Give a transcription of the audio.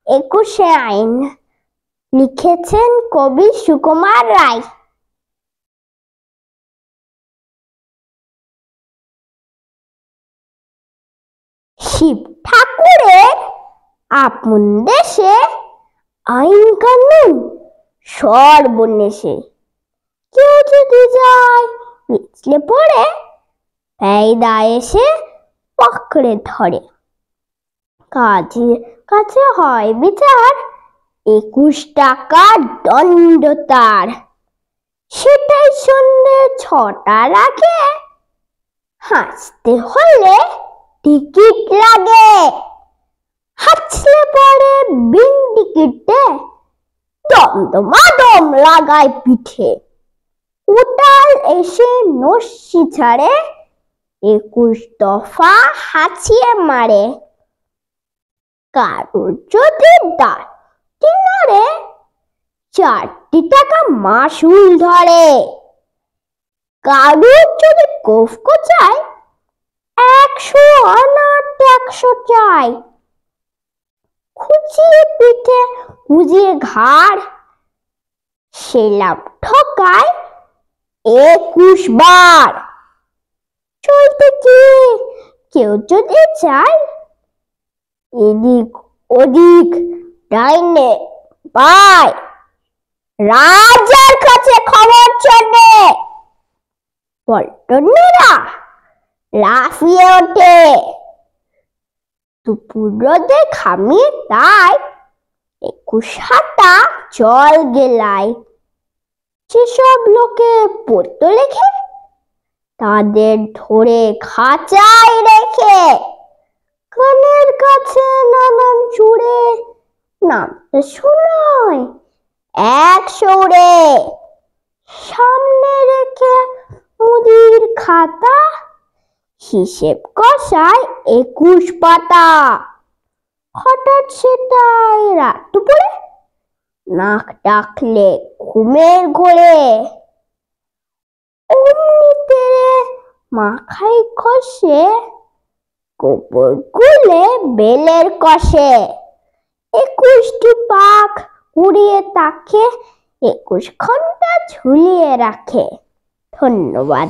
একুশে আইন লিখেছেন কবি সুকুমার রায়। শিব ঠাকুরের আপন দেশে আইন কানুন সর্বনেশে। কেউ যদি যায় পিছলে পড়ে বেয়াদা এসে পাকড়ে ধরে। কাছে হয় বিচার 21 টাকা দণ্ড তার। সেটাই সন্ধ্যে 6টার আগে হাসতে হলে টিকিট লাগে। হাসলে পরে বিন টিকিটে দমদমাদম লাগায় পিঠে। উটাল এসে নস্যি ছাড়ে 21 দফা হাঁচিয়ে মারে। কারোর যদি দাঁতটি নড়ে 4 টাকা মাসুল ধরে। কারোর যদি গোঁফ কোচায় 100 আনা ট্যাক্স চাই। খুঁচিয়ে পিঠে খুঁজিয়ে ঘাড় সেলাম ঠকায় 21 বার। চলতে গিয়ে কেউ যদি চায় এদিক ওদিক ডাইনে বায় রাজার কাছে খবর চলে। পল্টনেরা লাফিয়ে ওঠে। দুপুর রোদে ঘামিয়ে তাই 21 হাতা জল গেলায়। যেসব লোকে পড়তো লেখে তাদের ধরে খাঁচায় রেখে। কানের কাছে নানান চুড়ে নামতে শোনায় 1 সৌরে। সামনে রেখে মুদির খাতা হিসেব কষায় 21 পাতা। হঠাৎ সেটাই রাত দুপুরে নাক ডাকলে ঘুমের ঘোরে। অমনি তেরে মাথায় খসে গোবর গুলে বেলের কষে। 21টি পাক উড়িয়ে তাকে 21 ঘন্টা ঝুলিয়ে রাখে। ধন্যবাদ।